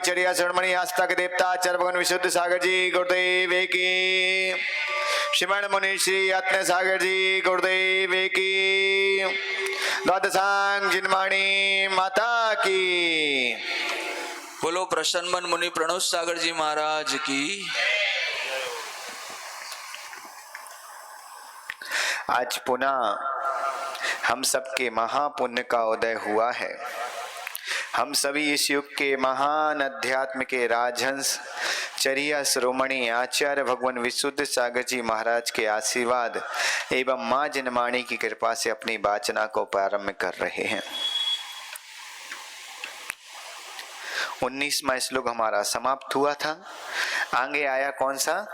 चरिया शरणमणि आस्था के देवता आचार्य भगवान विशुद्ध सागर जी गुरुदेव की, श्रीमण मुनि श्री आत्म सागर जी गुरुदेव की, द्वादशांग जिनवाणी माता की। बोलो प्रसन्न मुनि प्रणोद सागर जी महाराज की। आज पुनः हम सबके महापुण्य का उदय हुआ है। हम सभी इस युग के महान अध्यात्म के राजहंस चरिया शिरोमणि आचार्य भगवान विशुद्ध सागर जी महाराज के आशीर्वाद एवं मां जनमाणी की कृपा से अपनी वाचना को प्रारंभ कर रहे हैं। 19वां श्लोक हमारा समाप्त हुआ था। आगे आया कौन सा?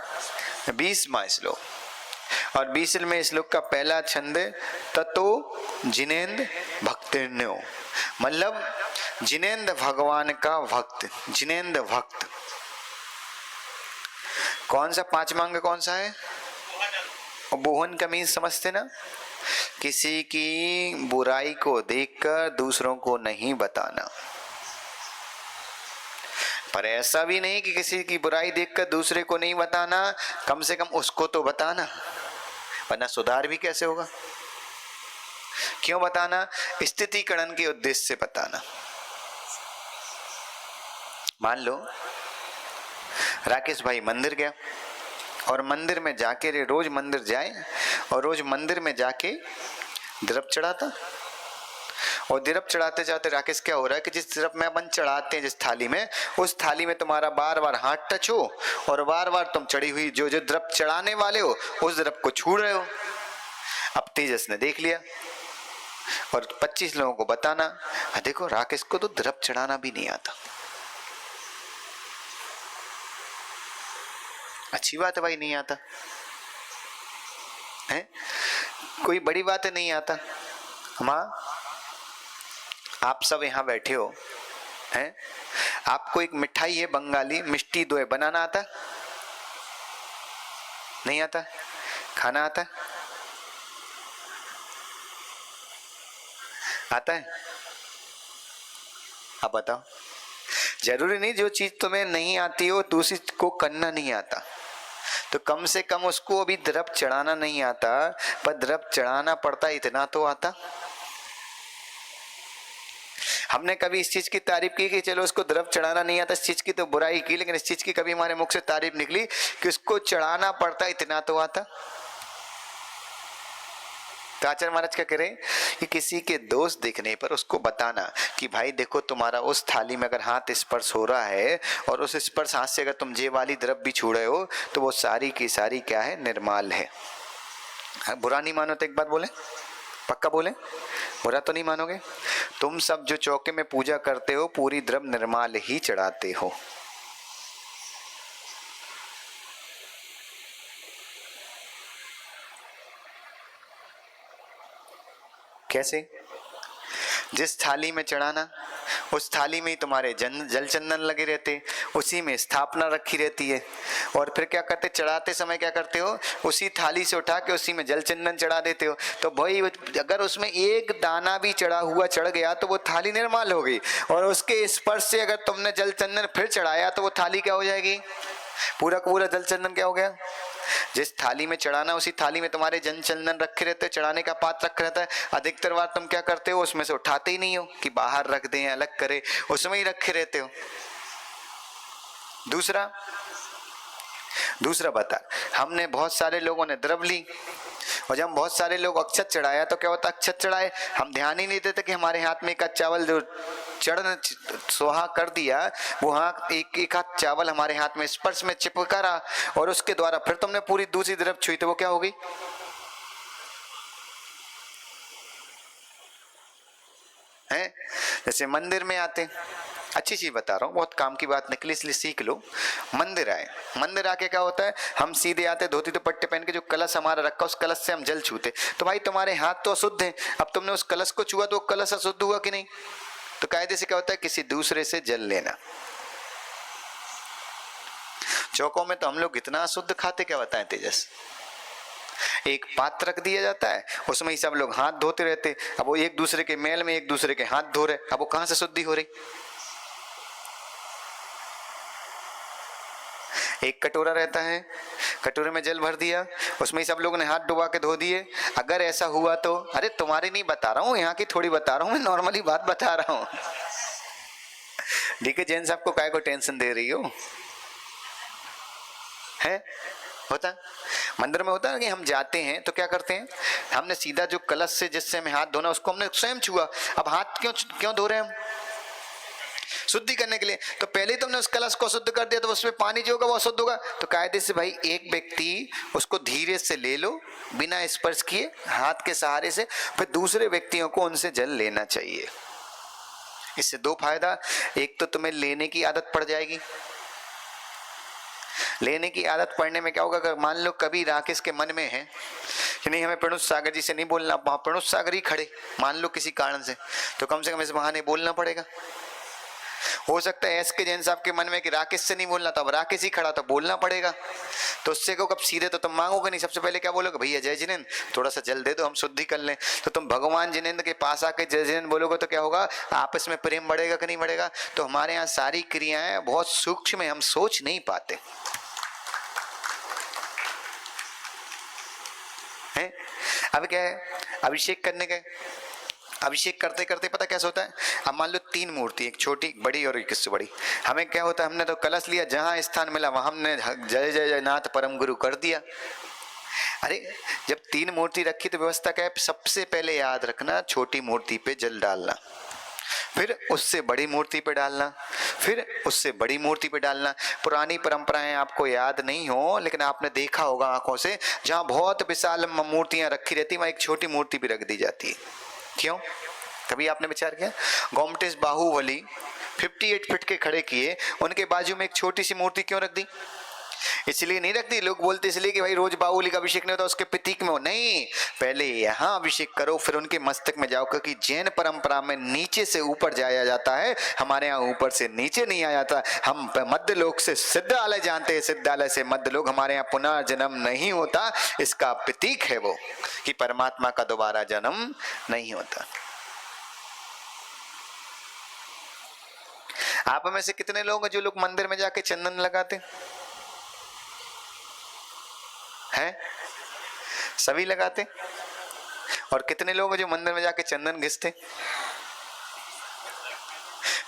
20वां श्लोक। और 20वें श्लोक का पहला छंद ततो जिनेन्द्र भक्तिर्ण्यो, मतलब जिनेन्द्र भगवान का भक्त, जिनेन्द्र भक्त। कौन सा 5वां अंग कौन सा है? बोहन का मीन समझते ना, किसी की बुराई को देखकर दूसरों को नहीं बताना। पर ऐसा भी नहीं कि किसी की बुराई देखकर दूसरे को नहीं बताना, कम से कम उसको तो बताना, वरना सुधार भी कैसे होगा। क्यों बताना? स्थितिकरण के उद्देश्य से बताना। मान लो राकेश भाई मंदिर गया और मंदिर में जाके रोज मंदिर जाए और रोज मंदिर में जाके द्रव्य चढ़ाता, और द्रव्य चढ़ाते जाते राकेश क्या हो रहा है कि जिस द्रव्य में अपन चढ़ाते हैं जिस थाली में, उस थाली में तुम्हारा बार बार हाथ टच हो और बार बार तुम चढ़ी हुई जो जो द्रव्य चढ़ाने वाले हो उस द्रव्य को छू रहे हो। अब तेजस ने देख लिया और 25 लोगों को बताना, देखो राकेश को तो द्रव्य चढ़ाना भी नहीं आता। अच्छी बात है भाई, नहीं आता है, कोई बड़ी बात है, नहीं आता। मां आप सब यहाँ बैठे हो हैं, आपको एक मिठाई है बंगाली मिष्टी दोए बनाना आता? नहीं आता? खाना आता है? आता है? अब बताओ। जरूरी नहीं जो चीज तुम्हें नहीं आती हो दूसरी को करना नहीं आता, तो कम से कम उसको अभी द्रव्य चढ़ाना नहीं आता, पर द्रव्य चढ़ाना पड़ता इतना तो आता। हमने कभी इस चीज की तारीफ की कि चलो उसको द्रव्य चढ़ाना नहीं आता, इस चीज की तो बुराई की, लेकिन इस चीज की कभी हमारे मुख से तारीफ निकली कि उसको चढ़ाना पड़ता इतना तो आता। तो आचार्य महाराज क्या करें कि किसी के दोष दिखने पर उसको बताना कि भाई देखो तुम्हारा उस थाली में अगर हाथ स्पर्श हो रहा है और उस स्पर्श हाथ से अगर तुम जे वाली द्रव्य भी छू रहे हो तो वो सारी की सारी क्या है? निर्माल है। बुरा नहीं मानो तो एक बात बोले, पक्का बोले, बुरा तो नहीं मानोगे? तुम सब जो चौके में पूजा करते हो पूरी द्रव्य निर्माल ही चढ़ाते हो। कैसे? जिस थाली में चढ़ाना उस थाली में ही तुम्हारे जल चंदन लगे रहते, उसी में स्थापना रखी रहती है, और फिर क्या करते? चढ़ाते समय क्या करते हो? उसी थाली से उठा के उसी में जल चंदन चढ़ा देते हो। तो भाई अगर उसमें एक दाना भी चढ़ा हुआ चढ़ गया तो वो थाली निर्माल हो गई, और उसके स्पर्श से अगर तुमने जल चंदन फिर चढ़ाया तो वो थाली क्या हो जाएगी? पूरा का पूरा जल चंदन क्या हो गया? जिस थाली में चढ़ाना उसी थाली में तुम्हारे जल चंदन रखे रहते, चढ़ाने का पात्र रखा रहता है। अधिकतर बार तुम क्या करते हो? उसमें से उठाते ही नहीं हो कि बाहर रख दें अलग करे, उसमें ही रखे रहते हो। दूसरा बता, हमने बहुत सारे लोगों ने द्रव्य ली और जब बहुत सारे लोग अक्षत चढ़ाया तो क्या होता? अक्षत चढ़ाए, हम ध्यान ही नहीं देते कि हमारे हाथ में एक चावल जो चढ़ सोहा कर दिया, वो हाथ एक हाथ चावल हमारे हाथ में स्पर्श में चिपका रहा, और उसके द्वारा फिर तुमने पूरी दूसरी द्रव्य छुई तो वो क्या हो गई? है जैसे मंदिर में आते, अच्छी चीज बता रहा हूँ, बहुत काम की बात निकली इसलिए सीख लो। मंदिर आए, मंदिर आके क्या होता है? हम सीधे आते, धोती दुपट्टे पहन के, जो कलश हमारा रखा उस कलश से हम जल छूते। तो भाई तुम्हारे हाथ तो अशुद्ध हैं, अब तुमने उस कलश को छुआ तो वो कलश अशुद्ध हुआ कि नहीं? तो कायदे से क्या होता है? किसी दूसरे से जल लेना। चौकों में तो हम लोग इतना अशुद्ध खाते, क्या बताएं तेजस? एक पात्र रख दिया जाता है, उसमें ही सब लोग हाथ धोते रहते। अब वो एक दूसरे के मेल में एक दूसरे के हाथ धो रहे, अब वो कहां से शुद्धि हो रही? एक कटोरा रहता है, कटोरे में जल भर दिया, उसमें सब लोगों ने हाथ डुबा के धो दिए। अगर ऐसा हुआ तो, अरे तुम्हारी नहीं बता रहा हूँ, यहाँ की थोड़ी बता रहा हूँ, मैं नॉर्मली बात बता रहा हूँ। ठीक है, जैन साहब को काय को टेंशन दे रही हो? है होता मंदिर में होता है कि हम जाते हैं तो क्या करते हैं, हमने सीधा जो कलश से जिससे हमें हाथ धोना उसको हमने स्वयं छुआ। अब हाथ क्यों क्यों धो रहे हैं हम? शुद्धि करने के लिए। तो पहले ही तुमने उस कलश को शुद्ध कर दिया तो उसमें पानी जो होगा वो अशुद्ध होगा। तो कायदे से भाई एक व्यक्ति उसको धीरे से ले लो, बिना स्पर्श किए, हाथ के सहारे से, फिर दूसरे व्यक्तियों को उनसे जल लेना चाहिए। इससे दो फायदा, एक तो तुम्हें लेने की आदत पड़ जाएगी। लेने की आदत पड़ने में क्या होगा, अगर मान लो कभी राकेश के मन में है कि नहीं हमें प्रणुत सागर जी से नहीं बोलना, वहां प्रणुत सागर ही खड़े मान लो किसी कारण से, तो कम से कम इस बहाने बोलना पड़ेगा। हो सकता है एस के जैन साहब के मन में कि राकेश से नहीं बोलना, तो अब राकेश ही खड़ा तो बोलना पड़ेगा। तो उससे को कब सीधे तो तुम मांगोगे नहीं, सबसे पहले क्या बोलोगे, भैया जय जिनेंद्र थोड़ा सा जल दे दो हम शुद्धि कर लें। तो तुम भगवान जिनेंद्र के पास आके जय जिनेंद्र बोलोगे तो क्या होगा, आपस में प्रेम बढ़ेगा कि नहीं बढ़ेगा। तो हमारे यहाँ सारी क्रियाएं बहुत सूक्ष्म है, हम सोच नहीं पाते हैं। अब क्या है, अभिषेक करने के, अभिषेक करते करते पता कैसे होता है, अब मान लो तीन मूर्ति, एक छोटी एक बड़ी और एक इससे बड़ी, हमें क्या होता है, हमने तो कलश लिया, जहां स्थान मिला वहां हमने जय जय जय नाथ परम गुरु कर दिया। अरे जब तीन मूर्ति रखी तो व्यवस्था क्या है, सबसे पहले याद रखना छोटी मूर्ति पे जल डालना, फिर उससे बड़ी मूर्ति पे डालना, फिर उससे बड़ी मूर्ति पे डालना। पुरानी परंपराएं आपको याद नहीं हो लेकिन आपने देखा होगा आंखों से, जहां बहुत विशाल मूर्तियां रखी रहती वहां एक छोटी मूर्ति भी रख दी जाती है। क्यों, कभी आपने विचार किया? गोमटेश बाहुबली 58 फीट के खड़े किए, उनके बाजू में एक छोटी सी मूर्ति क्यों रख दी? इसलिए नहीं रखती, लोग बोलते इसलिए कि भाई रोज बाहुबली का अभिषेक नहीं होता उसके प्रतीक में हो, नहीं, पहले यहाँ अभिषेक करो फिर उनके मस्तक में जाओ, क्योंकि जैन परंपरा में नीचे से ऊपर जाया जाता है, हमारे यहाँ ऊपर से नीचे नहीं आया जाता। हम मध्य लोक से सिद्धालय जानते हैं, सिद्धालय से मध्य लोक, हमारे यहाँ पुनः जन्म नहीं होता, इसका प्रतीक है वो कि परमात्मा का दोबारा जन्म नहीं होता। आप में से कितने लोग हैं जो लोग मंदिर में जाके चंदन लगाते हैं? सभी लगाते। और कितने लोग हैं जो मंदिर में जाके चंदन घिसते?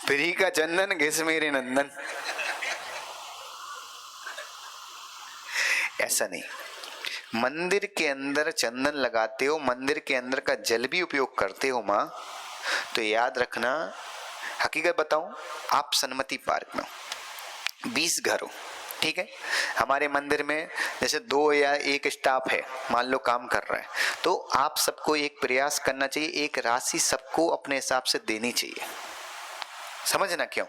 फ्री का चंदन घिस मेरे नंदन। ऐसा नहीं, मंदिर के अंदर चंदन लगाते हो, मंदिर के अंदर का जल भी उपयोग करते हो माँ, तो याद रखना, हकीकत बताऊं, आप सन्मति पार्क में 20 घर हो, ठीक है, हमारे मंदिर में जैसे 2 या 1 स्टाफ है, मान लो काम कर रहा है, तो आप सबको एक प्रयास करना चाहिए, एक राशि सबको अपने हिसाब से देनी चाहिए। समझना क्यों?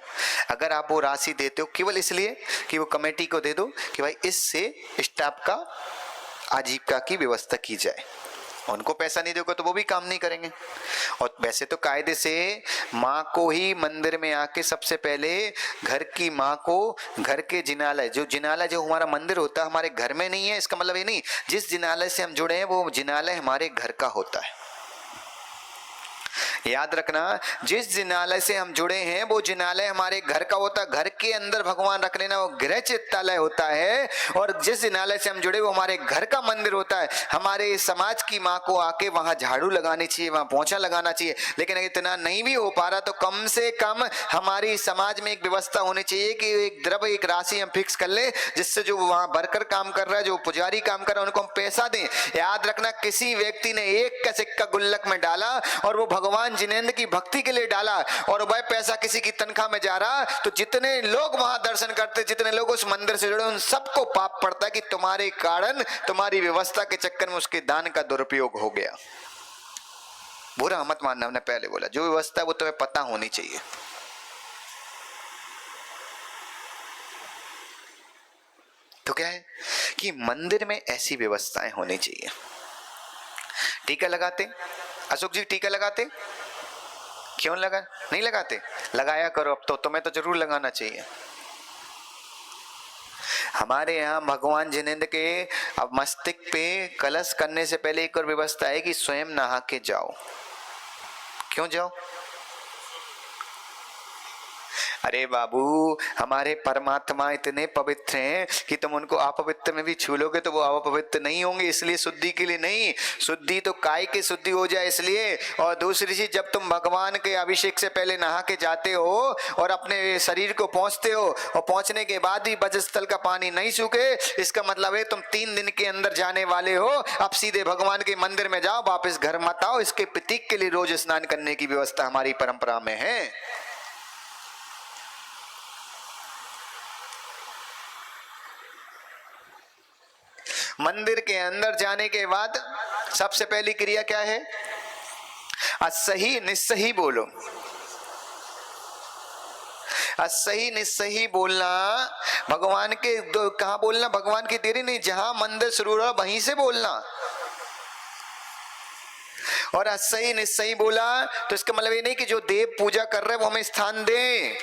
अगर आप वो राशि देते हो केवल इसलिए कि वो कमेटी को दे दो कि भाई इससे स्टाफ का आजीविका की व्यवस्था की जाए, उनको पैसा नहीं दोगे तो वो भी काम नहीं करेंगे। और वैसे तो कायदे से माँ को ही मंदिर में आके सबसे पहले घर की माँ को, घर के जिनालय, जो जिनालय जो हमारा मंदिर होता है हमारे घर में नहीं है, इसका मतलब ये नहीं, जिस जिनालय से हम जुड़े हैं वो जिनालय हमारे घर का होता है। याद रखना, जिस जिनालय से हम जुड़े हैं वो जिनालय हमारे घर का होता है। घर के अंदर भगवान रख लेना वो गृह चित्तालय होता है, और जिस जिनालय से हम जुड़े वो हमारे घर का मंदिर होता है। हमारे समाज की माँ को आके वहां झाड़ू लगानी चाहिए, वहां पोंछा लगाना चाहिए, लेकिन इतना नहीं भी हो पा रहा तो कम से कम हमारी समाज में एक व्यवस्था होनी चाहिए कि एक द्रव्य, एक राशि हम फिक्स कर ले, जिससे जो वहां वर्कर काम कर रहा है, जो पुजारी काम कर रहा है, उनको हम पैसा दें। याद रखना, किसी व्यक्ति ने 1 का सिक्का गुल्लक में डाला और वो भगवान जिनेंद्र की भक्ति के लिए डाला, और वह पैसा किसी की तनख्वाह में जा रहा, तो जितने लोग वहां दर्शन करते, जितने लोग उस मंदिर से जुड़े, उन सबको पाप पड़ता है कि तुम्हारे कारण, तुम्हारी व्यवस्था के चक्कर में उसके दान का दुरुपयोग हो गया। बुरा मत मानना, हमने पहले बोला जो व्यवस्था है वो तुम्हें पता होनी चाहिए। तो क्या है कि मंदिर में ऐसी व्यवस्थाएं होनी चाहिए। टीका लगाते, अशोक जी टीका लगाते क्यों लगा नहीं लगाते? लगाया करो, अब तो तुम्हें तो जरूर लगाना चाहिए। हमारे यहाँ भगवान जिनेंद्र के अब मस्तिष्क पे कलश करने से पहले एक और व्यवस्था है कि स्वयं नहा के जाओ। क्यों जाओ? अरे बाबू, हमारे परमात्मा इतने पवित्र हैं कि तुम उनको अपवित्र में भी छू लोगे तो वो अपवित्र नहीं होंगे। इसलिए शुद्धि के लिए नहीं, शुद्धि तो काय की शुद्धि हो जाए इसलिए। और दूसरी चीज, जब तुम भगवान के अभिषेक से पहले नहा के जाते हो और अपने शरीर को पहुंचते हो और पहुंचने के बाद भी वजस्थल का पानी नहीं सूखे, इसका मतलब है तुम 3 दिन के अंदर जाने वाले हो। अब सीधे भगवान के मंदिर में जाओ, वापस घर मत आओ। इसके प्रतीक के लिए रोज स्नान करने की व्यवस्था हमारी परंपरा में है। मंदिर के अंदर जाने के बाद सबसे पहली क्रिया क्या है? असही निस्सही बोलो। असही निस्सही बोलना, भगवान के कहा बोलना? भगवान की देरी नहीं, जहां मंदिर शुरू हो वहीं से बोलना। और असही निस्सही बोला तो इसका मतलब ये नहीं कि जो देव पूजा कर रहे हैं वो हमें स्थान दें।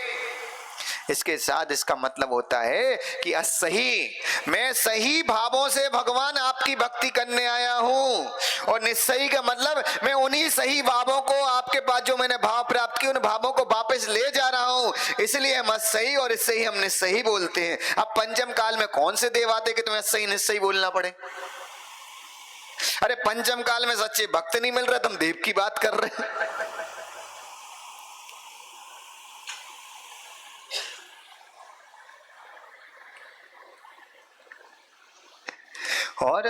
इसके साथ इसका मतलब होता है कि असही, मैं सही भावों से भगवान आपकी भक्ति करने आया हूं। और निस्सही का मतलब मैं उन्हीं सही भावों को, आपके पास जो मैंने भाव प्राप्त किए उन भावों को वापस ले जा रहा हूं। इसलिए हम असही और इससे ही हम निस्सही बोलते हैं। अब पंचम काल में कौन से देव आते कि तुम्हें असही निस्सही बोलना पड़े? अरे पंचम काल में सच्चे भक्त नहीं मिल रहे, तुम देव की बात कर रहे हैं। और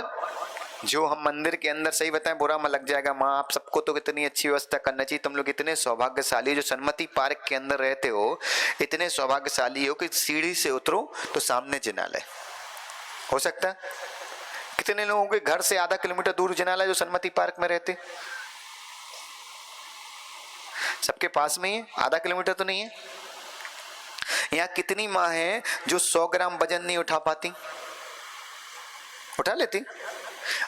जो हम मंदिर के अंदर, सही बताएं बुरा में लग जाएगा, माँ आप सबको तो कितनी अच्छी व्यवस्था करना चाहिए। तुम लोग इतने सौभाग्यशाली जो सन्मति पार्क के अंदर रहते हो, इतने सौभाग्यशाली हो कि सीढ़ी से उतरो तो सामने जिनालय हो सकता है। कितने लोगों के घर से आधा किलोमीटर दूर जिनालय जो सन्मति पार्क में रहते? सबके पास में ही है, आधा किलोमीटर तो नहीं है। यहाँ कितनी माँ है जो 100 ग्राम वजन नहीं उठा पाती? उठा लेती।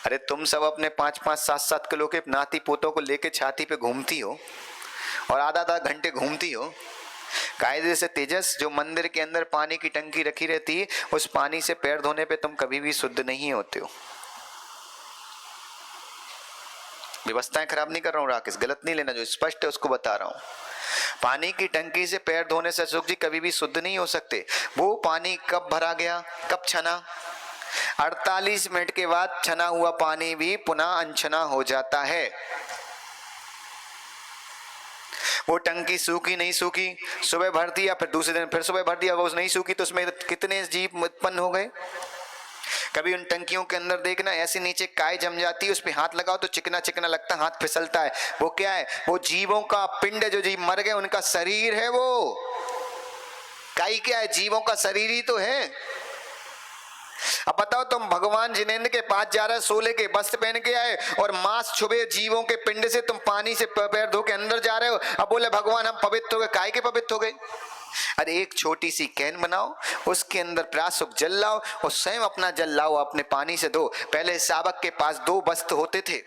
अरे तुम सब अपने 5-5, 7-7 किलो के नाती पोतों को लेके छाती पे घूमती हो और आधा घंटे घूमती हो। कायदे से तेजस, जो मंदिर के अंदर पानी की टंकी रखी रहती है, उस पानी से पैर धोने पे तुम कभी भी शुद्ध नहीं होते हो। व्यवस्थाएं खराब नहीं कर रहा हूं राकेश, गलत नहीं लेना, जो स्पष्ट है उसको बता रहा हूं। पानी की टंकी से पैर धोने से अशोक जी कभी भी शुद्ध नहीं हो सकते। वो पानी कब भरा गया, कब छना? 48 मिनट के बाद छना हुआ पानी भी पुनः अनछना हो जाता है। वो टंकी सूखी नहीं सूखी, सुबह भर दिया फिर दूसरे दिन फिर सुबह भर दिया, वो नहीं सूखी तो उसमें कितने जीव उत्पन्न हो गए। कभी उन टंकियों के अंदर देखना, ऐसे नीचे काय जम जाती है, उस पे हाथ लगाओ तो चिकना चिकना लगता है, हाथ फिसलता है। वो क्या है? वो जीवों का पिंड है, जो जीव मर गए उनका शरीर है। वो काई क्या है? जीवों का शरीर ही तो है। अब बताओ, तुम भगवान जिनेंद्र के पास जा रहे, सोले के वस्त्र पहन के आए और मांस छुबे जीवों के पिंड से तुम पानी से पैर धो के अंदर जा रहे हो। अब बोले भगवान हम पवित्र हो गए, काय के पवित्र हो गए? अरे एक छोटी सी कैन बनाओ, उसके अंदर प्राशुक जल लाओ और स्वयं अपना जल लाओ, अपने पानी से धो। पहले साबक के पास 2 वस्त्र होते थे।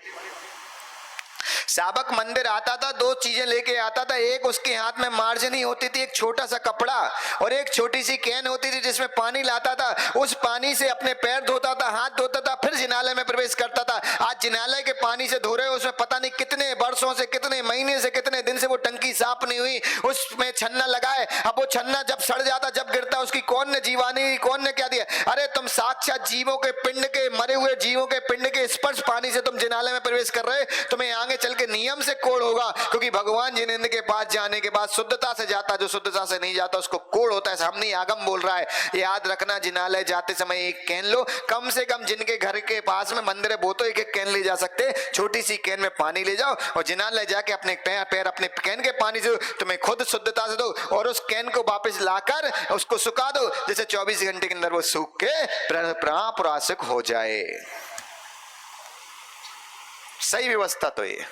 साबक मंदिर आता था, 2 चीजें लेके आता था। एक उसके हाथ में मार्जनी होती थी, एक छोटा सा कपड़ा, और एक छोटी सी कैन होती थी जिसमें पानी लाता था। उस पानी से अपने पैर धोता था, हाथ धोता था, फिर जिनालय में प्रवेश करता था। आज जिनालय के पानी से धो रहे हो, उसमें पता नहीं कितने वर्षों से, कितने महीने से, कितने दिन से वो टंकी साफ नहीं हुई, उसमें छन्ना लगाए। अब वो छन्ना जब सड़ जाता, जब गिरता, उसकी कौन ने जीवानी, कौन ने क्या दिया? अरे तुम साक्षात जीवों के पिंड के, मरे हुए जीवों के पिंड के स्पर्श पानी से तुम जिनालय में प्रवेश कर रहे। तुम्हें आगे चल के नियम से कोड़ होगा, क्योंकि भगवान जिनेंद्र के पास जाने के बाद शुद्धता से जाता, जो शुद्धता से नहीं जाता उसको कोड़ होता है। सामने आगम बोल रहा है, याद रखना। जिनालय जाते समय एक कैन लो, कम से कम जिनके घर के पास में मंदिर है वो तो एक कैन ले जा सकते। छोटी सी कैन में पानी ले जाओ और जिनालय जाके अपने पैर अपने कैन के पानी से तुम्हें खुद शुद्धता से दो, और उस कैन को वापस लाकर उसको सुखा दो, जैसे 24 घंटे के अंदर वो सूख के प्राशुक हो जाए। सही व्यवस्था तो ये।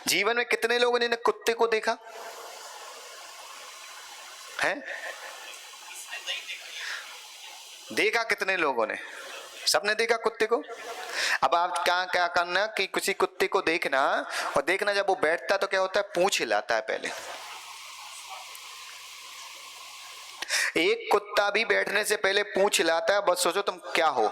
जीवन में कितने लोगों ने कुत्ते को देखा है? देखा कितने लोगों ने? सबने देखा कुत्ते को। अब आप क्या करना कि किसी कुत्ते को देखना, और देखना जब वो बैठता तो क्या होता है, पूंछ हिलाता है पहले। एक कुत्ता भी बैठने से पहले पूंछ हिलाता है। बस सोचो तुम क्या हो।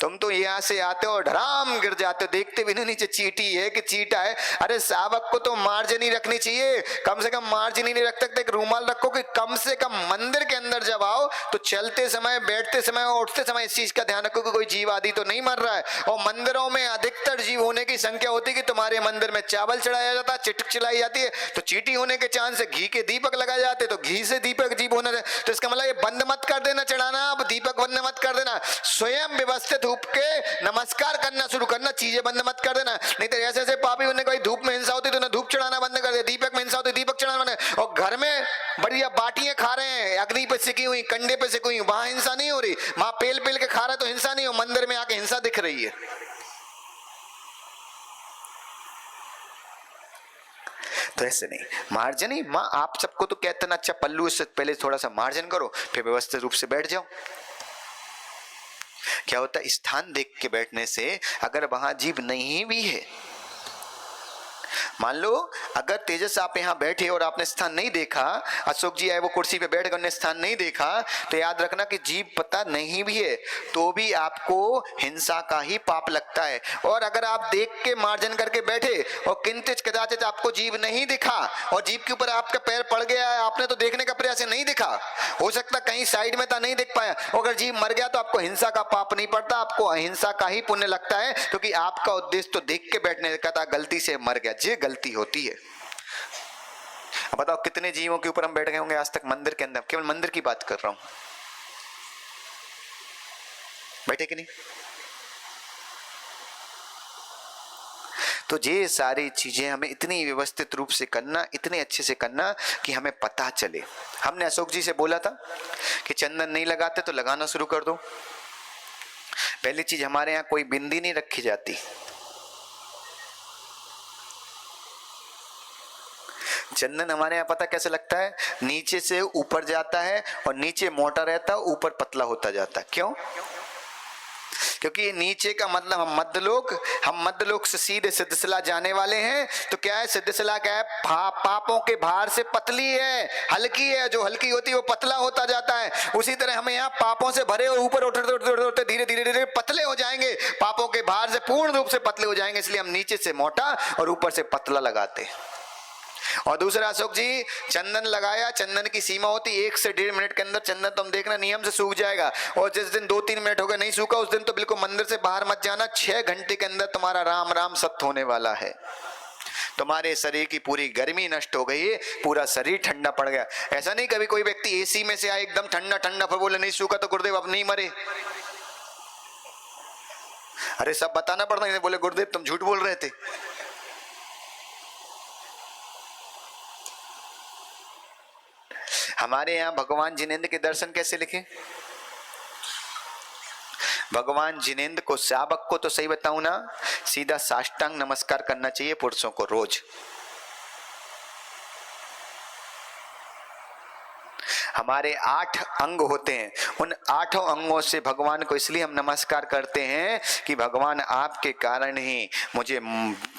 तुम तो यहाँ से आते हो ढराम गिर जाते हो, देखते भी नहीं नीचे चींटी है कि चींटा है। अरे सावक को तो मार्जिनी रखनी चाहिए, कम से कम मार्जिनी नहीं रख सकते, एक रूमाल रखो कि कम से कम मंदिर के अंदर जब आओ तो चलते समय, बैठते समय और उठते समय इस चीज का ध्यान रखो कि कोई जीव आदि तो नहीं मर रहा है। और मंदिरों में अधिकतर जीव होने की संख्या होती है कि तुम्हारे मंदिर में चावल चढ़ाया जाता है, चिटक चलाई जाती है, तो चींटी होने के चांस है, घी के दीपक लगाए जाते तो घी से दीपक जीव होना, तो इसका मतलब ये बंद मत कर देना चढ़ाना, अब दीपक बंद मत कर देना, स्वयं व्यवस्थित धूप के नमस्कार करना शुरू करना, चीजें बंद मत कर देना। नहीं तो ऐसे ऐसे पापी होने कोई धूप में हिंसा होती तो ना धूप चढ़ाना बंद कर दे, दीपक में हिंसा होती दीपक चढ़ाना बंद। और घर में बढ़िया बाटियां खा रहे हैं, अग्नि पे सिकी हुई, कंडे पे सिकी हुई, वहां हिंसा नहीं हो रही, वहां पेल पेल के खा रहा है तो हिंसा नहीं हो, मंदिर में आके हिंसा दिख रही है। तो ऐसे नहीं, मार्जनी माँ आप सबको तो कहते ना, अच्छा पल्लू इससे पहले थोड़ा सा मार्जन करो फिर व्यवस्थित रूप से बैठ जाओ। क्या होता है, स्थान देख के बैठने से अगर वहां जीव नहीं भी है, मान लो अगर तेजस आप यहाँ बैठे और आपने स्थान नहीं देखा, अशोक जी आए वो कुर्सी पे बैठ कर उन्हें स्थान नहीं देखा, तो याद रखना कि जीव पता नहीं भी है तो भी आपको हिंसा का ही पाप लगता है। और अगर आप देख के मार्जन करके बैठे और किंचित कदाचित आपको जीव नहीं दिखा और जीव के ऊपर आपका पैर पड़ गया है, आपने तो देखने का प्रयास नहीं दिखा, हो सकता कहीं साइड में था नहीं देख पाया, अगर जीव मर गया तो आपको हिंसा का पाप नहीं पड़ता, आपको अहिंसा का ही पुण्य लगता है, क्योंकि आपका उद्देश्य तो देख के बैठने का था, गलती से मर गया, ये गलती होती है। अब बताओ कितने जीवों के ऊपर हम बैठ गए होंगे आज तक मंदिर के अंदर, केवल मंदिर की बात कर रहा हूं, बैठे कि नहीं? तो ये सारी चीजें हमें इतनी व्यवस्थित रूप से करना, इतने अच्छे से करना कि हमें पता चले। हमने अशोक जी से बोला था कि चंदन नहीं लगाते तो लगाना शुरू कर दो। पहली चीज, हमारे यहाँ कोई बिंदी नहीं रखी जाती, चंदन हमारे यहाँ पता कैसे लगता है, नीचे से ऊपर जाता है और नीचे मोटा रहता है, ऊपर पतला होता जाता है। क्यों? क्योंकि नीचे का मतलब हम मध्यलोक से सीधे सिद्धशिला जाने वाले हैं, तो क्या है सिद्धशिला क्या है, पापों के भार से पतली है, हल्की है, जो हल्की होती है वो पतला होता जाता है। उसी तरह हमें यहाँ पापों से भरे और ऊपर उठते धीरे धीरे पतले हो जाएंगे, पापों के भार से पूर्ण रूप से पतले हो जाएंगे, इसलिए हम नीचे से मोटा और ऊपर से पतला लगाते हैं। और दूसरा, अशोक जी चंदन लगाया, चंदन की सीमा होती 1 से 1.5 मिनट के अंदर चंदन तो हम देखना नियम से सूख जाएगा, और जिस दिन 2-3 मिनट हो गए नहीं सूखा उस दिन तो बिल्कुल मंदिर से बाहर मत जाना, 6 घंटे के अंदर तुम्हारा राम राम सत्य होने वाला है, तुम्हारे शरीर की पूरी गर्मी नष्ट हो गई है, पूरा शरीर ठंडा पड़ गया। ऐसा नहीं कभी कोई व्यक्ति एसी में से आए एकदम ठंडा ठंडा फिर बोले नहीं सूखा तो गुरुदेव अब नहीं मरे, अरे सब बताना पड़ता है, बोले गुरुदेव तुम झूठ बोल रहे थे। हमारे यहाँ भगवान जिनेंद्र के दर्शन कैसे लिखे, भगवान जिनेंद्र को, सावक को तो सही बताऊं ना, सीधा साष्टांग नमस्कार करना चाहिए पुरुषों को रोज। हमारे 8 अंग होते हैं, उन 8 अंगों से भगवान को इसलिए हम नमस्कार करते हैं कि भगवान आपके कारण ही मुझे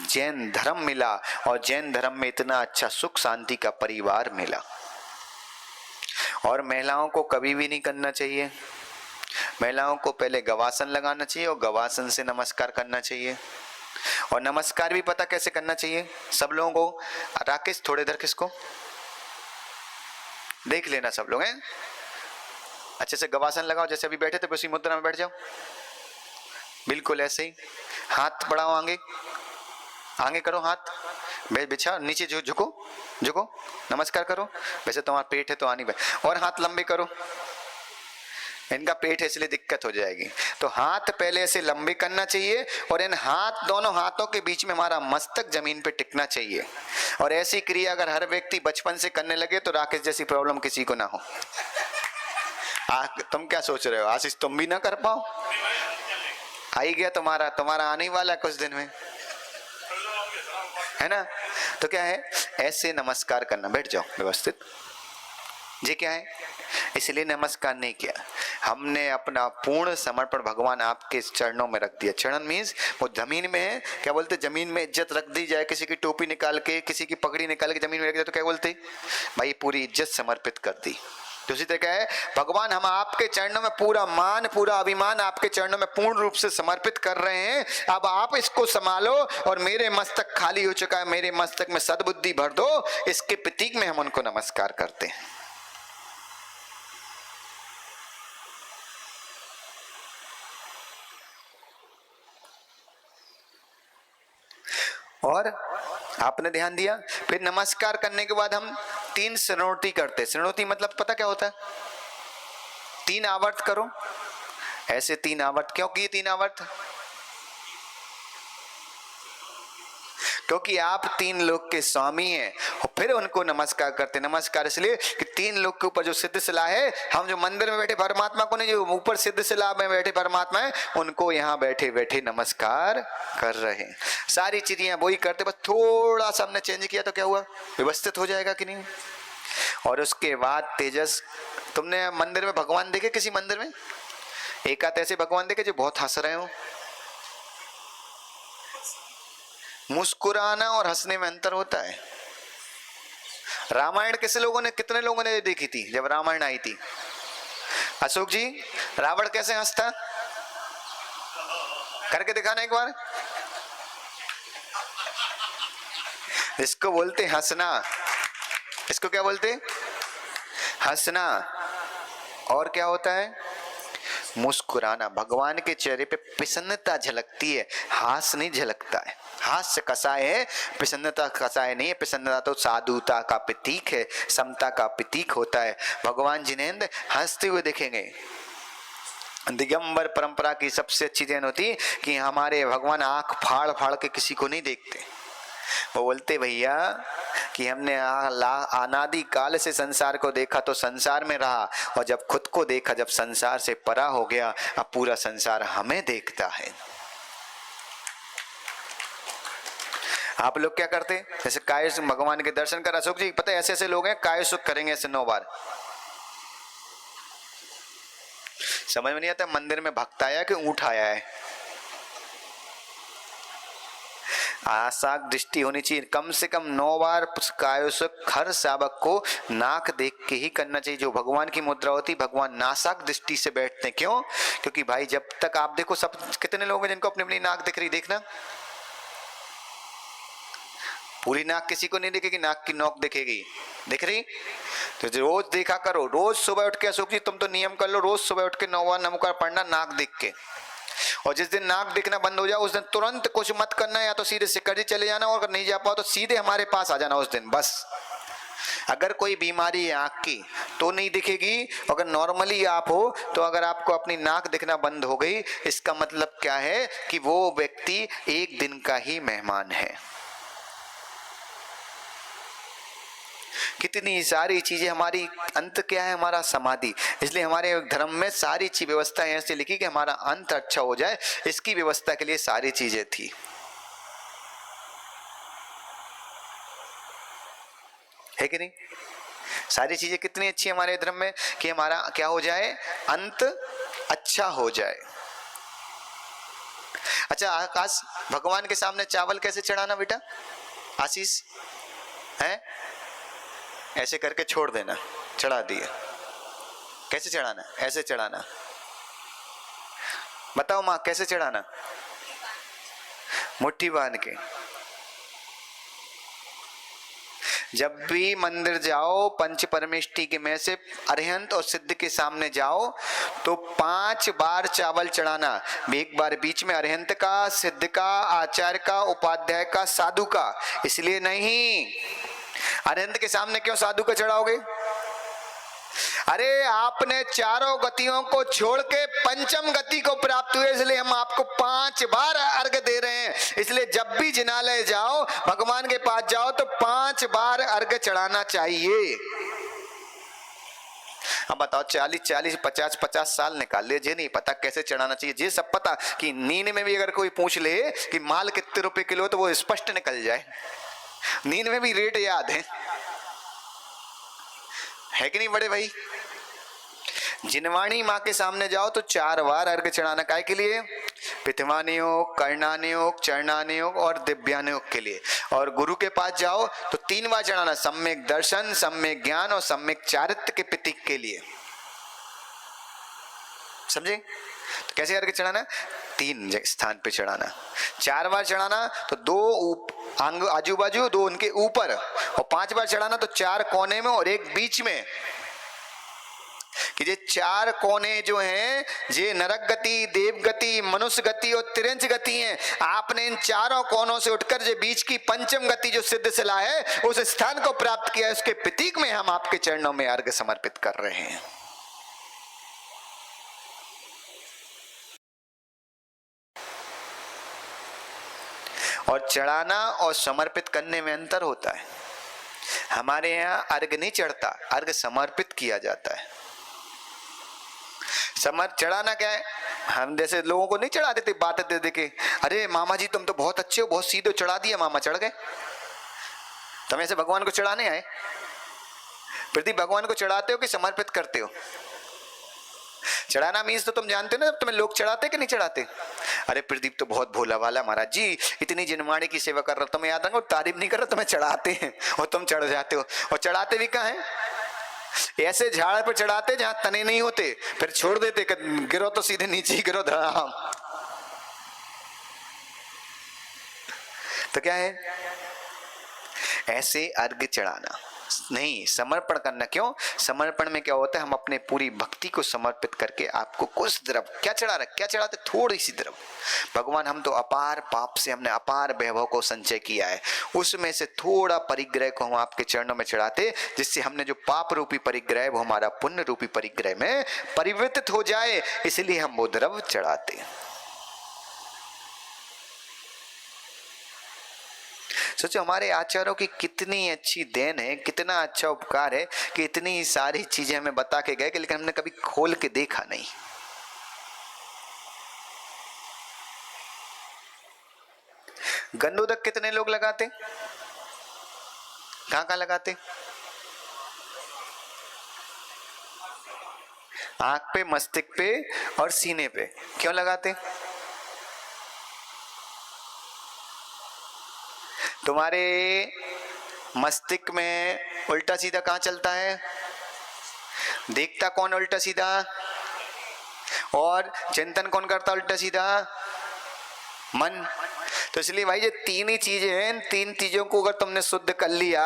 जैन धर्म मिला और जैन धर्म में इतना अच्छा सुख शांति का परिवार मिला। और महिलाओं को कभी भी नहीं करना चाहिए, महिलाओं को पहले गवासन लगाना चाहिए और गवासन से नमस्कार करना चाहिए। और नमस्कार भी पता कैसे करना चाहिए सब लोगों को, राकेश थोड़े इधर किसको देख लेना, सब लोग हैं अच्छे से गवासन लगाओ, जैसे अभी बैठे थे उसी मुद्रा में बैठ जाओ, बिल्कुल ऐसे ही, हाथ बढ़ाओ, आगे आगे करो, हाथ बिछा, नीचे झुको झुको, नमस्कार करो, वैसे तुम्हारा पेट है तो आनी, और हाथ लंबे करो, इनका पेट है इसलिए दिक्कत हो जाएगी, तो हाथ पहले ऐसे लंबे करना चाहिए और इन दोनों हाथों के बीच में हमारा मस्तक जमीन पे टिकना चाहिए। और ऐसी क्रिया अगर हर व्यक्ति बचपन से करने लगे तो राकेश जैसी प्रॉब्लम किसी को ना हो। तुम क्या सोच रहे हो आशीष, तुम भी ना कर पाओ? आई गया तुम्हारा आने वाला कुछ दिन में, है ना? तो क्या है, ऐसे नमस्कार करना, बैठ जाओ व्यवस्थित। ये क्या है, इसलिए नमस्कार नहीं किया, हमने अपना पूर्ण समर्पण भगवान आपके चरणों में रख दिया। चरण मीन्स वो जमीन में है, क्या बोलते, जमीन में इज्जत रख दी जाए, किसी की टोपी निकाल के, किसी की पगड़ी निकाल के जमीन में रख दिया तो क्या बोलते, भाई पूरी इज्जत समर्पित कर दी, तो उसी तरह है भगवान, हम आपके चरणों में पूरा मान पूरा अभिमान आपके चरणों में पूर्ण रूप से समर्पित कर रहे हैं। अब आप इसको संभालो और मेरे मस्तक खाली हो चुका है, मेरे मस्तक में सद्बुद्धि भर दो। इसके प्रतीक में हम उनको नमस्कार करते हैं। और आपने ध्यान दिया, फिर नमस्कार करने के बाद हम 3 शरणोक्ति करते। शरणोक्ति मतलब पता क्या होता है? 3 आवर्त करो, ऐसे 3 आवर्त। क्यों किए 3 आवर्त? क्योंकि आप 3 लोक के स्वामी हैं और फिर उनको नमस्कार करते। नमस्कार इसलिए कि 3 लोक के ऊपर जो सिद्ध शिला है, हम जो मंदिर में बैठे परमात्मा को नहीं, जो ऊपर सिद्ध शिला में बैठे परमात्मा है उनको यहाँ बैठे बैठे नमस्कार कर रहे हैं। सारी चीजें वही करते, बस थोड़ा सा हमने चेंज किया तो क्या हुआ? व्यवस्थित हो जाएगा कि नहीं? और उसके बाद तेजस, तुमने मंदिर में भगवान देखे? किसी मंदिर में एक आध ऐसे भगवान देखे जो बहुत हंस रहे हो? मुस्कुराना और हंसने में अंतर होता है। रामायण कितने लोगों ने देखी थी जब रामायण आई थी? अशोक जी, रावण कैसे हंसता? करके दिखाना एक बार। इसको बोलते हंसना। इसको क्या बोलते? हंसना। और क्या होता है? मुस्कुराना। भगवान के चेहरे पे प्रसन्नता झलकती है, हास्य नहीं झलकता है। हास्य कसाय है, प्रसन्नता कसाय नहीं है। प्रसन्नता तो साधुता का प्रतीक है, समता का प्रतीक होता है। भगवान जिनेंद्र हंसते हुए दिखेंगे। दिगंबर परंपरा की सबसे अच्छी देन होती कि हमारे भगवान आंख फाड़ फाड़ के किसी को नहीं देखते। वो बोलते भैया कि हमने अनादि काल से संसार को देखा तो संसार में रहा, और जब खुद को देखा, जब संसार से परा हो गया, अब पूरा संसार हमें देखता है। आप लोग क्या करते? जैसे काय सुख भगवान के दर्शन कर, अशोक जी पता है ऐसे ऐसे लोग हैं काय सुख करेंगे ऐसे 9 बार। समझ में नहीं आता मंदिर में भक्त आया कि ऊंट आया है। आसाक दृष्टि होनी चाहिए, कम से कम 9 बार काय सुख हर सावक को नाक देख के ही करना चाहिए। जो भगवान की मुद्रा होती, भगवान नासाक दृष्टि से बैठते हैं। क्यों? क्योंकि भाई जब तक आप देखो, सब कितने लोग हैं जिनको अपनी अपनी नाक दिख रही? देखना, पूरी नाक किसी को नहीं दिखेगी, नाक की नोक दिखेगी। दिख रही? तो रोज देखा करो, रोज सुबह उठ के, अशोक जी तुम तो नियम कर लो, रोज सुबह उठ के 9 बार नमस्कार पढ़ना नाक दिख के। और जिस दिन नाक दिखना बंद हो जाए उस दिन तुरंत कुछ मत करना, या तो सीधे सिकड़ी चले जाना, और अगर नहीं जा पाओ तो सीधे हमारे पास आ जाना उस दिन बस। अगर कोई बीमारी है आंख की तो नहीं दिखेगी, अगर नॉर्मली आप हो तो अगर आपको अपनी नाक दिखना बंद हो गई, इसका मतलब क्या है कि वो व्यक्ति एक दिन का ही मेहमान है। कितनी सारी चीजें, हमारी अंत क्या है? हमारा समाधि। इसलिए हमारे धर्म में सारी चीज व्यवस्था ऐसे लिखी कि हमारा अंत अच्छा हो जाए, इसकी व्यवस्था के लिए सारी चीजें थी। है कि नहीं? सारी चीजें कितनी अच्छी हमारे धर्म में कि हमारा क्या हो जाए? अंत अच्छा हो जाए। अच्छा आकाश, भगवान के सामने चावल कैसे चढ़ाना बेटा? आशीष है ऐसे करके छोड़ देना, चढ़ा दिया। कैसे चढ़ाना? ऐसे चढ़ाना। बताओ माँ कैसे चढ़ाना? मुट्ठी बांध के। जब भी मंदिर जाओ, पंच परमेष्टि के में से अरिहंत और सिद्ध के सामने जाओ तो 5 बार चावल चढ़ाना। एक बार बीच में अरिहंत का, सिद्ध का, आचार्य का, उपाध्याय का, साधु का। इसलिए नहीं, अरिहंत के सामने क्यों साधु का चढ़ाओगे? अरे आपने चारों गतियों को छोड़ के पंचम गति को प्राप्त हुए, इसलिए हम आपको 5 बार अर्घ दे रहे हैं। इसलिए जब भी जिनालय जाओ, भगवान के पास जाओ तो 5 बार अर्घ चढ़ाना चाहिए। अब बताओ 40 50 साल निकाल लिए, जे नहीं पता कैसे चढ़ाना चाहिए। जे सब पता कि नींद में भी अगर कोई पूछ ले कि माल कितने रुपए किलो, तो वो स्पष्ट निकल जाए। नींद में भी रेट याद है कि नहीं बड़े भाई? जिनवाणी माँ के सामने जाओ तो 4 बार अर्घ चढ़ाना। काय के लिए? पितवानी योग, कर्णानी योग, चरणानी योग और दिव्यानी योग के लिए। और गुरु के पास जाओ तो 3 बार चढ़ाना, सम्यक दर्शन, सम्यक ज्ञान और सम्यक चारित्र्य के प्रतीक के लिए। समझे? तो कैसे करके चढ़ाना? 3 स्थान पे चढ़ाना। 4 बार चढ़ाना तो 2 अंग आजू बाजू, 2 उनके ऊपर, और 5 बार चढ़ाना तो 4 कोने में और 1 बीच में। कि ये 4 कोने जो हैं ये नरक गति, देव गति, मनुष्य गति और तिरंज गति हैं। आपने इन 4 कोनों से उठकर जो बीच की पंचम गति जो सिद्ध शिला है उस स्थान को प्राप्त किया। उसके प्रतीक में हम आपके चरणों में अर्घ्य समर्पित कर रहे हैं। और चढ़ाना और समर्पित करने में अंतर होता है। हमारे यहाँ अर्घ्य नहीं चढ़ता, अर्घ्य समर्पित किया जाता है। चढ़ाना क्या है? हम जैसे लोगों को नहीं चढ़ा देते बातें दे दे के, अरे मामा जी तुम तो बहुत अच्छे हो, बहुत सीधे, चढ़ा दिया मामा, चढ़ गए। तुम ऐसे भगवान को चढ़ाने आए? प्रदीप भगवान को चढ़ाते हो कि समर्पित करते हो? चढ़ाना मीन्स तो तुम जानते हो ना, तुम्हें लोग चढ़ाते कि नहीं चढ़ाते? अरे प्रदीप तो बहुत भोला वाला महाराज जी, इतनी जिनवाणी की सेवा कर रहा, तुम्हें याद रखो, तारीफ नहीं कर रहा, तुम्हें चढ़ाते हैं और तुम चढ़ जाते हो। और चढ़ाते भी कहाँ है? ऐसे झाड़ पर चढ़ाते जहां तने नहीं होते, फिर छोड़ देते, गिरो तो सीधे नीचे ही गिरो धड़ाम। तो क्या है? ऐसे अर्घ्य चढ़ाना नहीं, समर्पण करना। क्यों? समर्पण में क्या होता है? हम अपने पूरी भक्ति को समर्पित करके आपको कुछ द्रव, क्या चढ़ा रहे? क्या चढ़ाते? थोड़ी सी द्रव। भगवान हम तो अपार पाप से हमने अपार वैभव को संचय किया है, उसमें से थोड़ा परिग्रह को हम आपके चरणों में चढ़ाते, जिससे हमने जो पाप रूपी परिग्रह वो हमारा पुण्य रूपी परिग्रह में परिवर्तित हो जाए, इसलिए हम वो द्रव चढ़ाते। सोचो हमारे आचार्यों की कितनी अच्छी देन है, कितना अच्छा उपकार है कि इतनी सारी चीजें हमें बता के गए कि लेकिन हमने कभी खोल के देखा नहीं। गंधोदक कितने लोग लगाते? कहां कहां लगाते? आंख पे, मस्तिष्क पे और सीने पे। क्यों लगाते? तुम्हारे मस्तिष्क में उल्टा सीधा कहां चलता है? देखता कौन उल्टा सीधा? और चिंतन कौन करता उल्टा सीधा? मन। तो इसलिए भाई ये 3 ही चीजें हैं, इन 3 चीजों को अगर तुमने शुद्ध कर लिया,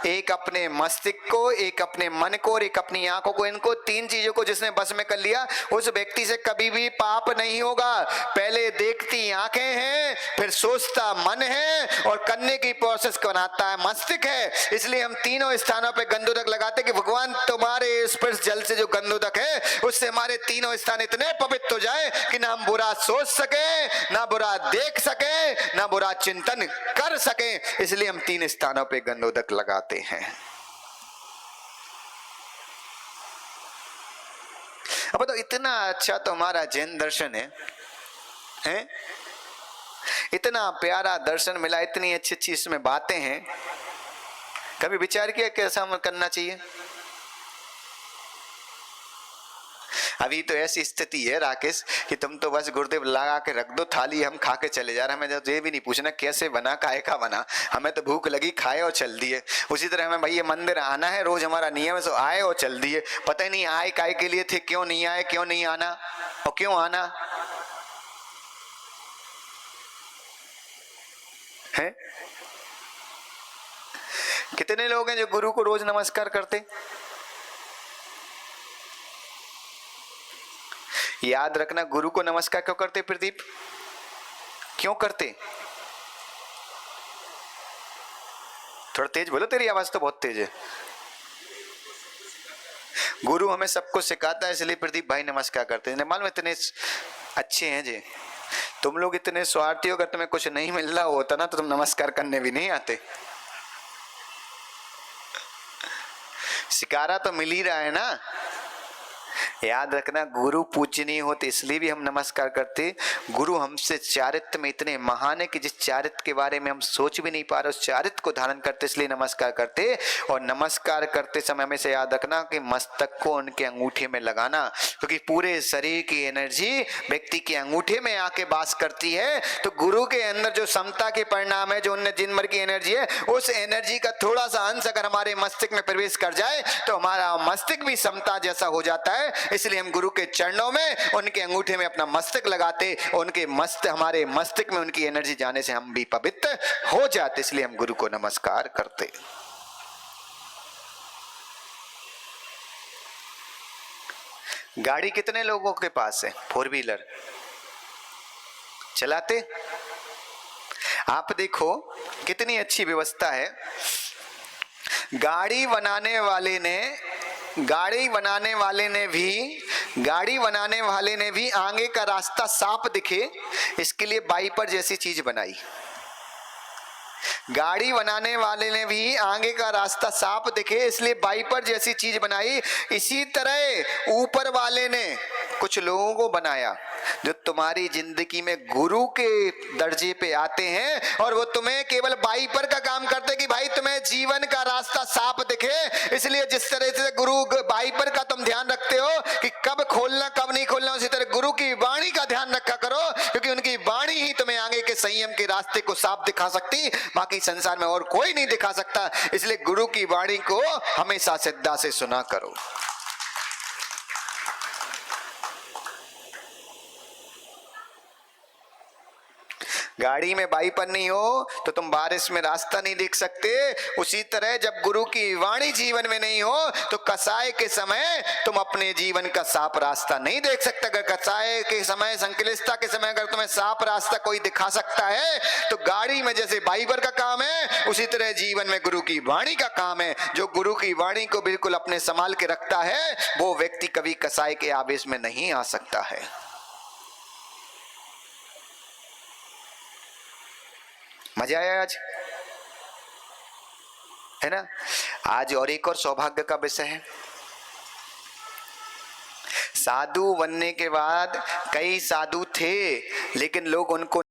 एक अपने मस्तिष्क को, एक अपने मन को और एक अपनी आंखों को, इनको 3 चीजों को जिसने बस में कर लिया, उस व्यक्ति से कभी भी पाप नहीं होगा। पहले देखती आंखें हैं, फिर सोचता मन है और करने की प्रोसेस बनाता है मस्तिष्क है। इसलिए हम तीनों स्थानों पे गंधोदक लगाते कि भगवान तुम्हारे स्पर्श जल से जो गंधोदक है उससे हमारे तीनों स्थान इतने पवित्र हो जाए कि ना हम बुरा सोच सके, ना बुरा देख सके, ना बुरा चिंतन कर सके। इसलिए हम 3 स्थानों पे गंधोदक लगाते हैं। अब तो इतना अच्छा तो हमारा जैन दर्शन है? इतना प्यारा दर्शन मिला, इतनी अच्छी अच्छी इसमें बातें हैं। कभी विचार किया कैसा करना चाहिए? अभी तो ऐसी स्थिति है राकेश कि तुम तो बस गुरुदेव लगा के रख दो थाली, हम खा के चले जा रहे हैं। हमें ये भी नहीं पूछना कैसे बना, काहे का बना, हमें तो भूख लगी, खाए और चल दिए। उसी तरह हमें भाई ये मंदिर आना है, रोज हमारा नियम है, सो आए और चल दिए। पता ही नहीं आए काहे के लिए थे, क्यों नहीं आए, क्यों नहीं आना और क्यों आना है। कितने लोग हैं जो गुरु को रोज नमस्कार करते? याद रखना, गुरु को नमस्कार क्यों करते प्रदीप? क्यों करते? थोड़ा तेज बोलो, तेरी आवाज तो बहुत तेज है। गुरु हमें सबको सिखाता है, इसलिए प्रदीप भाई नमस्कार करते हैं। मालूम इतने अच्छे हैं जी, तुम लोग इतने स्वार्थी हो, अगर तुम्हें कुछ नहीं मिल रहा होता ना तो तुम नमस्कार करने भी नहीं आते। सिकारा तो मिल ही रहा है ना, याद रखना, गुरु पूजनीय हो तो इसलिए भी हम नमस्कार करते। गुरु हमसे चारित्र में इतने महान है कि जिस चारित्र के बारे में हम सोच भी नहीं पा रहे, उस चारित्र को धारण करते, इसलिए नमस्कार करते। और नमस्कार करते समय हमें से याद रखना कि मस्तक को उनके अंगूठे में लगाना, क्योंकि पूरे शरीर की एनर्जी व्यक्ति के अंगूठे में आके वास करती है। तो गुरु के अंदर जो समता के परिणाम है, जो उन्नत जिनमर की एनर्जी है, उस एनर्जी का थोड़ा सा अंश अगर हमारे मस्तिष्क में प्रवेश कर जाए तो हमारा मस्तिष्क भी समता जैसा हो जाता है। इसलिए हम गुरु के चरणों में, उनके अंगूठे में अपना मस्तक लगाते, उनके हमारे मस्तिष्क में उनकी एनर्जी जाने से हम भी पवित्र हो जाते, इसलिए हम गुरु को नमस्कार करते। गाड़ी कितने लोगों के पास है? 4 व्हीलर चलाते? आप देखो कितनी अच्छी व्यवस्था है। गाड़ी बनाने वाले ने भी आगे का रास्ता साफ दिखे इसके लिए वाइपर जैसी चीज बनाई। गाड़ी बनाने वाले ने भी आगे का रास्ता साफ दिखे इसलिए वाइपर जैसी चीज बनाई। इसी तरह ऊपर वाले ने कुछ लोगों को बनाया जो तुम्हारी जिंदगी में गुरु के दर्जे पे आते हैं, और वो तुम्हें केवल वाइपर का काम करते कि भाई तुम्हें जीवन का रास्ता साफ दिखे। इसलिए जिस तरह से गुरु वाइपर का तुम ध्यान रखते हो कि कब खोलना कब नहीं खोलना, उसी तरह गुरु की वाणी का ध्यान रखा करो, क्योंकि उनकी वाणी ही तुम्हें आगे के संयम के रास्ते को साफ दिखा सकती, बाकी संसार में और कोई नहीं दिखा सकता। इसलिए गुरु की वाणी को हमेशा श्रद्धा से सुना करो। गाड़ी में वाइपर नहीं हो तो तुम बारिश में रास्ता नहीं देख सकते। उसी तरह जब गुरु की वाणी जीवन में नहीं हो तो कसाय के समय तुम अपने जीवन का साफ रास्ता नहीं देख सकते। अगर कसाय के समय, संकलिष्टता के समय अगर तुम्हें साफ रास्ता कोई दिखा सकता है तो गाड़ी में जैसे वाइपर का काम है, उसी तरह जीवन में गुरु की वाणी का काम है। जो गुरु की वाणी को बिल्कुल अपने संभाल के रखता है वो व्यक्ति कभी कसाय के आवेश में नहीं आ सकता है। मजा आया आज, है ना? आज और एक और सौभाग्य का विषय है। साधु बनने के बाद कई साधु थे लेकिन लोग उनको